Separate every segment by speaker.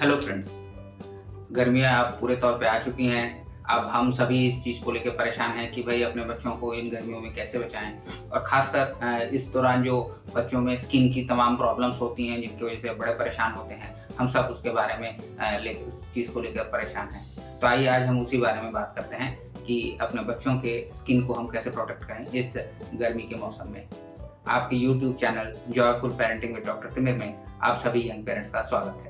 Speaker 1: Hello friends, गर्मियाँ अब पूरे तौर पे आ चुकी हैं। अब हम सभी इस चीज़ को लेकर परेशान हैं कि भाई अपने बच्चों को इन गर्मियों में कैसे बचाएं। और ख़ासकर इस दौरान जो बच्चों में स्किन की तमाम प्रॉब्लम्स होती हैं जिनकी वजह से बड़े परेशान होते हैं, हम सब उसके बारे में उस चीज़ को लेकर परेशान हैं। तो आइए आज हम उसी बारे में बात करते हैं कि अपने बच्चों के स्किन को हम कैसे प्रोटेक्ट करें इस गर्मी के मौसम में। आपके YouTube channel joyful parenting with doctor Timir में आप सभी यंग पेरेंट्स का स्वागत है।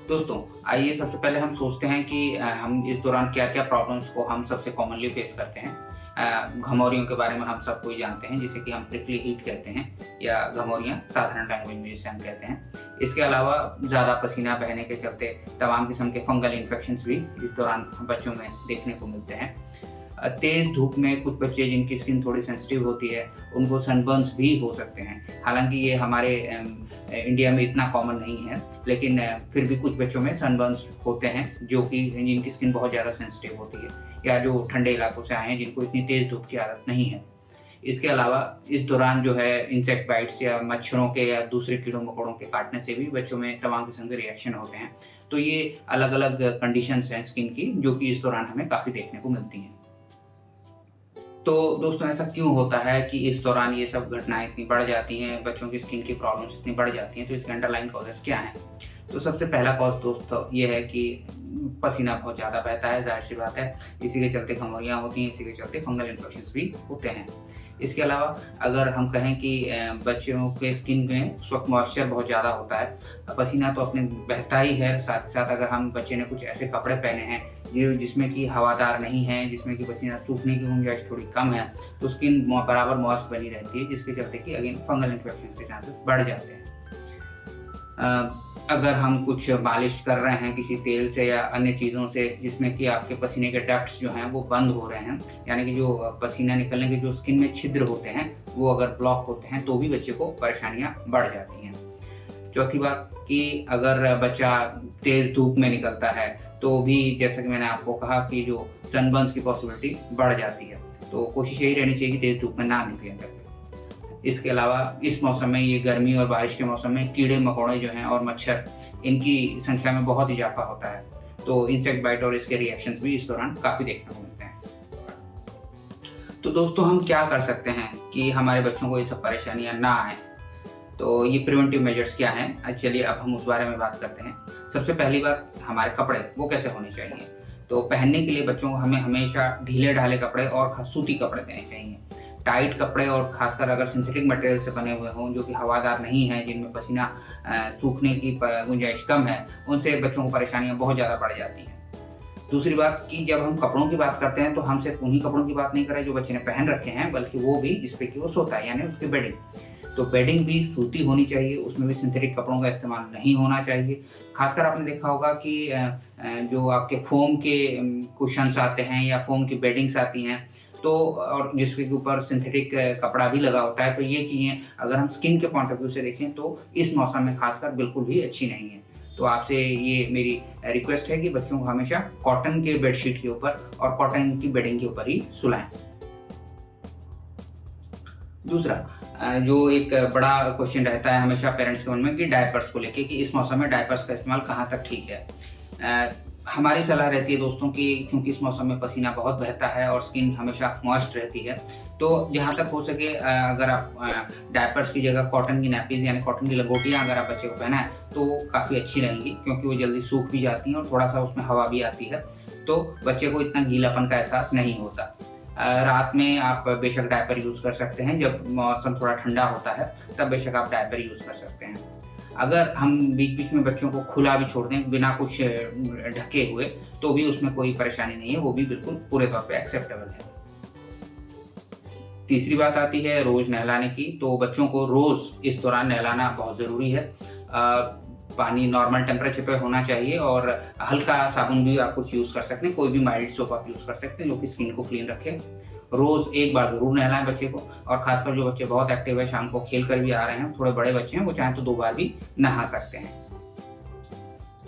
Speaker 1: दोस्तों, आइए सबसे पहले हम सोचते हैं कि हम इस दौरान क्या-क्या प्रॉब्लम्स को हम सबसे कॉमनली फेस करते हैं। घमौरियों के बारे में हम सब कोई जानते हैं, जिसे कि हम प्रिकली हीट कहते हैं या घमौरियाँ साधारण लैंग्वेज में जिसे हम कहते हैं। इसके अलावा ज़्यादा पसीना बहने के चलते तमाम किस्म के फंगल इन्फेक्शंस भी इस दौरान बच्चों में देखने को मिलते हैं। तेज़ धूप में कुछ बच्चे जिनकी स्किन थोड़ी सेंसिटिव होती है, उनको सनबर्न्स भी हो सकते हैं। हालांकि ये हमारे इंडिया में इतना कॉमन नहीं है, लेकिन फिर भी कुछ बच्चों में सनबर्न्स होते हैं जो कि जिनकी स्किन बहुत ज़्यादा सेंसिटिव होती है या जो ठंडे इलाकों से आए हैं जिनको इतनी तेज़ धूप की आदत नहीं है। इसके अलावा इस दौरान जो है इंसेक्ट बाइट्स या मच्छरों के या दूसरे कीड़ों मकोड़ों के काटने से भी बच्चों में तमाम किस्म के रिएक्शन होते हैं। तो ये अलग अलग कंडीशंस हैं स्किन की जो कि इस दौरान हमें काफ़ी देखने को मिलती हैं। तो दोस्तों, ऐसा क्यों होता है कि इस दौरान ये सब घटनाएं इतनी बढ़ जाती हैं, बच्चों की स्किन की प्रॉब्लम्स इतनी बढ़ जाती हैं? तो इसके अंडरलाइन कॉजेस क्या हैं? तो सबसे पहला कॉज दोस्तों ये है कि पसीना बहुत ज़्यादा बहता है, ज़ाहिर सी बात है। इसी के चलते घमौरियाँ होती हैं, इसी के चलते फंगल इन्फेक्शंस भी होते हैं। इसके अलावा अगर हम कहें कि बच्चों के स्किन में उस वक्त मॉइस्चर बहुत ज़्यादा होता है, पसीना तो अपने बहता ही है, साथ ही साथ अगर हम बच्चे ने कुछ ऐसे कपड़े पहने हैं जिसमें कि हवादार नहीं है, जिसमें कि पसीना सूखने की गुंजाइश थोड़ी कम है, तो स्किन बराबर मॉइस्ट बनी रहती है, जिसके चलते कि अगेन फंगल इन्फेक्शन के चांसेस बढ़ जाते हैं। अगर हम कुछ मालिश कर रहे हैं किसी तेल से या अन्य चीज़ों से जिसमें कि आपके पसीने के डक्ट्स जो हैं वो बंद हो रहे हैं, यानी कि जो पसीना निकलने के जो स्किन में छिद्र होते हैं वो अगर ब्लॉक होते हैं तो भी बच्चे को परेशानियां बढ़ जाती हैं। चौथी बात कि अगर बच्चा तेज़ धूप में निकलता है तो भी जैसा कि मैंने आपको कहा कि जो सनबर्न्स की पॉसिबिलिटी बढ़ जाती है, तो कोशिश यही रहनी चाहिए कि तेज़ धूप में ना निकलें करके। इसके अलावा इस मौसम में, ये गर्मी और बारिश के मौसम में कीड़े मकोड़े जो हैं और मच्छर, इनकी संख्या में बहुत इजाफा होता है, तो इंसेक्ट बाइट और इसके रिएक्शंस भी इस दौरान काफ़ी देखने को मिलते हैं। तो दोस्तों, हम क्या कर सकते हैं कि हमारे बच्चों को ये सब परेशानियां ना आए? तो ये प्रिवेंटिव मेजर्स क्या हैं? चलिए अब हम उस बारे में बात करते हैं। सबसे पहली बात, हमारे कपड़े वो कैसे होने चाहिए? तो पहनने के लिए बच्चों को हमें हमेशा ढीले ढाले कपड़े और सूती कपड़े देने चाहिए। टाइट कपड़े और खासकर अगर सिंथेटिक मटेरियल से बने हुए हों जो कि हवादार नहीं हैं, जिनमें पसीना सूखने की गुंजाइश कम है, उनसे बच्चों को परेशानियां बहुत ज़्यादा बढ़ जाती हैं। दूसरी बात कि जब हम कपड़ों की बात करते हैं तो हम सिर्फ उन्हीं कपड़ों की बात नहीं करें जो बच्चे ने पहन रखे हैं, बल्कि वो भी जिस पे कि वो सोता है, यानी उसकी बेडिंग। तो बेडिंग भी सूती होनी चाहिए, उसमें भी सिंथेटिक कपड़ों का इस्तेमाल नहीं होना चाहिए। खासकर आपने देखा होगा कि जो आपके फोम के कुशन्स आते हैं या फोम की बेडिंग्स आती हैं, तो और जिसके ऊपर सिंथेटिक कपड़ा भी लगा होता है, तो ये चीज़ें अगर हम स्किन के पॉइंट ऑफ व्यू से देखें तो इस मौसम में खासकर बिल्कुल भी अच्छी नहीं है। तो आपसे ये मेरी रिक्वेस्ट है कि बच्चों को हमेशा कॉटन के बेडशीट के ऊपर और कॉटन की बेडिंग के ऊपर ही सुलाएं। दूसरा, जो एक बड़ा क्वेश्चन रहता है हमेशा पेरेंट्स के मन में कि डायपर्स को लेके, कि इस मौसम में डायपर्स का इस्तेमाल कहाँ तक ठीक है। हमारी सलाह रहती है दोस्तों कि क्योंकि इस मौसम में पसीना बहुत बहता है और स्किन हमेशा मॉइस्ट रहती है, तो जहाँ तक हो सके अगर आप डायपर्स की जगह कॉटन की नैपीज यानी कॉटन की लंगोटियाँ अगर आप बच्चे को पहनाएं तो वो काफ़ी अच्छी रहेंगी, क्योंकि वो जल्दी सूख भी जाती हैं और थोड़ा सा उसमें हवा भी आती है, तो बच्चे को इतना गीलापन का एहसास नहीं होता। रात में आप बेशक डायपर यूज़ कर सकते हैं, जब मौसम थोड़ा ठंडा होता है तब बेशक आप डायपर यूज़ कर सकते हैं। अगर हम बीच बीच में बच्चों को खुला भी छोड़ दें बिना कुछ ढके हुए तो भी उसमें कोई परेशानी नहीं है, वो भी बिल्कुल पूरे तौर पे एक्सेप्टेबल है। तीसरी बात आती है रोज़ नहलाने की। तो बच्चों को रोज़ इस दौरान नहलाना बहुत ज़रूरी है। पानी नॉर्मल टेम्परेचर पे होना चाहिए और हल्का साबुन भी आप कुछ यूज़ कर सकते हैं, कोई भी माइल्ड सोप आप यूज़ कर सकते हैं जो कि स्किन को क्लीन रखे। रोज़ एक बार ज़रूर नहलाएं बच्चे को, और खासकर जो बच्चे बहुत एक्टिव है, शाम को खेल कर भी आ रहे हैं, थोड़े बड़े बच्चे हैं, वो चाहें तो 2 बार भी नहा सकते हैं।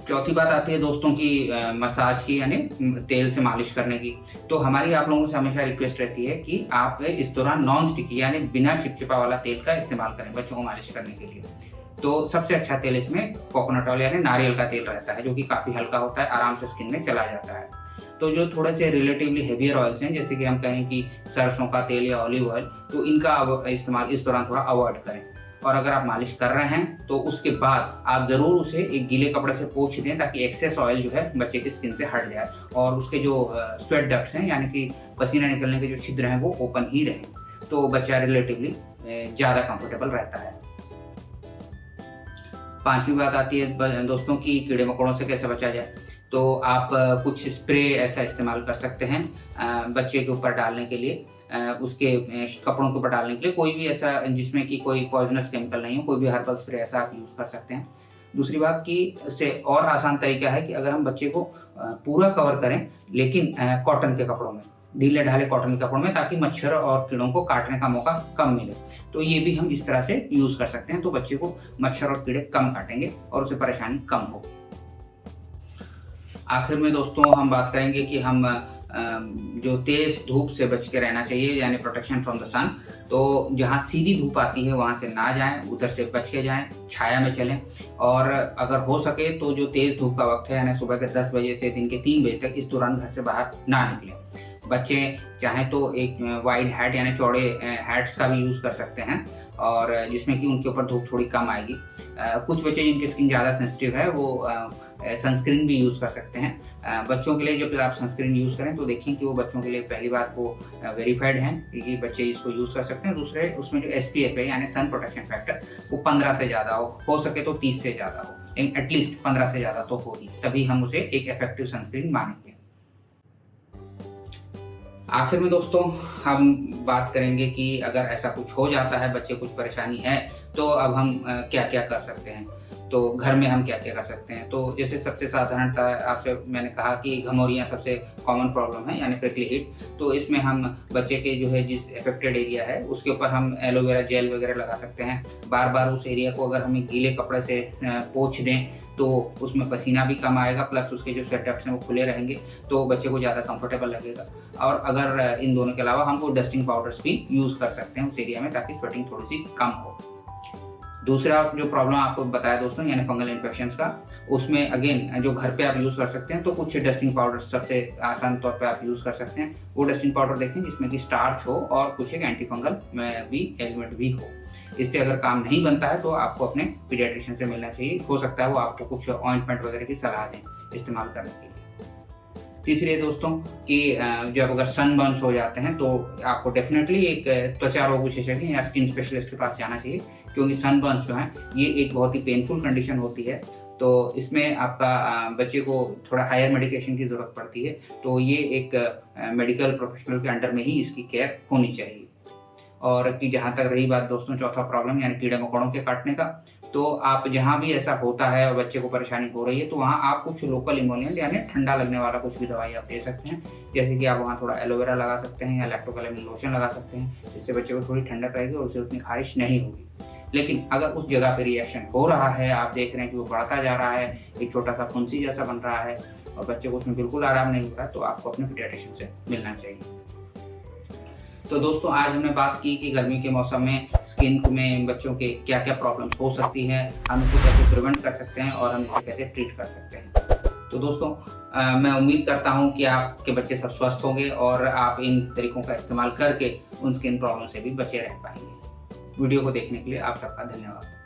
Speaker 1: चौथी बात आती है दोस्तों की मसाज की, यानी तेल से मालिश करने की। तो हमारी आप लोगों से हमेशा रिक्वेस्ट रहती है कि आप इस दौरान नॉन स्टिकी यानी बिना चिपचिपा वाला तेल का इस्तेमाल करें बच्चों को मालिश करने के लिए। तो सबसे अच्छा तेल इसमें कोकोनट ऑयल यानी नारियल का तेल रहता है, जो कि काफ़ी हल्का होता है, आराम से स्किन में चला जाता है। तो जो थोड़े से रिलेटिवली हेवियर ऑयल्स हैं, जैसे कि हम कहें कि सरसों का तेल या ऑलिव ऑयल, तो इनका इस्तेमाल इस दौरान थोड़ा अवॉइड करें। और अगर आप मालिश कर रहे हैं तो उसके बाद आप ज़रूर उसे एक गीले कपड़े से पोंछ दें, ताकि एक्सेस ऑयल जो है बच्चे की स्किन से हट जाए और उसके जो स्वेट डक्ट्स हैं यानी कि पसीना निकलने के जो छिद्र हैं वो ओपन ही रहें, तो बच्चा रिलेटिवली ज़्यादा कंफर्टेबल रहता है। पांचवी बात आती है दोस्तों की कीड़े मकोड़ों से कैसे बचा जाए। तो आप कुछ स्प्रे ऐसा इस्तेमाल कर सकते हैं बच्चे के ऊपर डालने के लिए, उसके कपड़ों के ऊपर डालने के लिए, कोई भी ऐसा जिसमें कि कोई पॉइजनस केमिकल नहीं हो, कोई भी हर्बल स्प्रे ऐसा आप यूज़ कर सकते हैं। दूसरी बात कि इससे और आसान तरीका है कि अगर हम बच्चे को पूरा कवर करें, लेकिन कॉटन के कपड़ों में, ढीले ढाले कॉटन के कपड़ों में, ताकि मच्छर और कीड़ों को काटने का मौका कम मिले। तो ये भी हम इस तरह से यूज़ कर सकते हैं, तो बच्चे को मच्छर और कीड़े कम काटेंगे और उसे परेशानी कम हो। आखिर में दोस्तों हम बात करेंगे कि हम जो तेज़ धूप से बच के रहना चाहिए, यानी प्रोटेक्शन फ्रॉम द सन। तो जहाँ सीधी धूप आती है वहाँ से ना जाएं, उधर से बच के जाएं, छाया में चलें। और अगर हो सके तो जो तेज़ धूप का वक्त है, यानी सुबह के 10 बजे से दिन के 3 बजे तक, इस दौरान घर से बाहर ना निकलें। बच्चे चाहें तो एक वाइड हैट यानी चौड़े हैट्स का भी यूज़ कर सकते हैं, और जिसमें कि उनके ऊपर धूप थोड़ी कम आएगी। कुछ बच्चे जिनकी स्किन ज़्यादा सेंसिटिव है वो सनस्क्रीन भी यूज़ कर सकते हैं। बच्चों के लिए जब आप सनस्क्रीन यूज़ करें तो देखें कि वो बच्चों के लिए पहली बात वो वेरीफाइड हैं कि बच्चे इसको यूज़ कर सकते हैं। दूसरे, उसमें जो SPF है यानी सन प्रोटेक्शन फैक्टर, वो 15 से ज़्यादा हो सके तो 30 से ज़्यादा हो, लेकिन एटलीस्ट 15 से ज़्यादा तो हो ही, तभी हम उसे एक इफेक्टिव सनस्क्रीन मानेंगे। आखिर में दोस्तों हम बात करेंगे कि अगर ऐसा कुछ हो जाता है, बच्चे कुछ परेशानी है, तो अब हम क्या क्या कर सकते हैं। तो घर में हम क्या क्या कर सकते हैं। तो जैसे सबसे साधारणतः आपसे मैंने कहा कि घमौरियाँ सबसे कॉमन प्रॉब्लम है, यानी प्रिकली हीट। तो इसमें हम बच्चे के जो है जिस अफेक्टेड एरिया है उसके ऊपर हम एलोवेरा जेल वगैरह लगा सकते हैं। बार बार उस एरिया को अगर हम गीले कपड़े से पोंछ दें तो उसमें पसीना भी कम आएगा, प्लस उसके जो स्वेट डक्ट्स हैं वो खुले रहेंगे, तो बच्चे को ज़्यादा कंफर्टेबल लगेगा। और अगर इन दोनों के अलावा हम वो डस्टिंग पाउडर्स भी यूज़ कर सकते हैं उस एरिया में, ताकि स्वेटिंग थोड़ी सी कम हो। दूसरा जो प्रॉब्लम आपको बताया दोस्तों, यानी फंगल इन्फेक्शंस का, उसमें अगेन जो घर पे आप यूज़ कर सकते हैं, तो कुछ डस्टिंग पाउडर सबसे आसान तौर पे आप यूज़ कर सकते हैं। वो डस्टिंग पाउडर देखें जिसमें कि स्टार्च हो और कुछ एक एंटी फंगल में भी एलिमेंट भी हो। इससे अगर काम नहीं बनता है तो आपको अपने पीडियाट्रिशियन से मिलना चाहिए, हो सकता है वो आपको कुछ ऑइंटमेंट वगैरह की सलाह दें इस्तेमाल करने के लिए। तीसरी है दोस्तों कि जब अगर सनबर्न्स हो जाते हैं तो आपको डेफिनेटली एक त्वचा रोग विशेषज्ञ या स्किन स्पेशलिस्ट के पास जाना चाहिए, क्योंकि सनबर्न्स जो है ये एक बहुत ही पेनफुल कंडीशन होती है। तो इसमें आपका बच्चे को थोड़ा हायर मेडिकेशन की ज़रूरत पड़ती है, तो ये एक मेडिकल प्रोफेशनल के अंडर में ही इसकी केयर होनी चाहिए। और कि जहाँ तक रही बात दोस्तों चौथा प्रॉब्लम, यानी कीड़े मकोड़ों के काटने का, तो आप जहाँ भी ऐसा होता है और बच्चे को परेशानी हो रही है, तो वहाँ आप कुछ लोकल इमोलिएंट यानी ठंडा लगने वाला कुछ भी दवाई आप दे सकते हैं। जैसे कि आप वहाँ थोड़ा एलोवेरा लगा सकते हैं या लैक्टोकैलामिन लोशन लगा सकते हैं, जिससे बच्चे को थोड़ी ठंडक रहेगी और उसे उतनी खारिश नहीं होगी। लेकिन अगर उस जगह पे रिएक्शन हो रहा है, आप देख रहे हैं कि वो बढ़ता जा रहा है, एक छोटा सा फुंसी जैसा बन रहा है और बच्चे को उसमें बिल्कुल आराम नहीं हो रहा है, तो आपको अपने पीडियाट्रिशियन से मिलना चाहिए। तो दोस्तों आज हमने बात की कि गर्मी के मौसम में स्किन में बच्चों के क्या क्या प्रॉब्लम्स हो सकती हैं, हम इसे कैसे प्रिवेंट कर सकते हैं और हम इसे कैसे ट्रीट कर सकते हैं। तो दोस्तों मैं उम्मीद करता हूं कि आपके बच्चे सब स्वस्थ होंगे और आप इन तरीकों का इस्तेमाल करके उन स्किन प्रॉब्लम से भी बचे रह पाएंगे। वीडियो को देखने के लिए आप सबका धन्यवाद।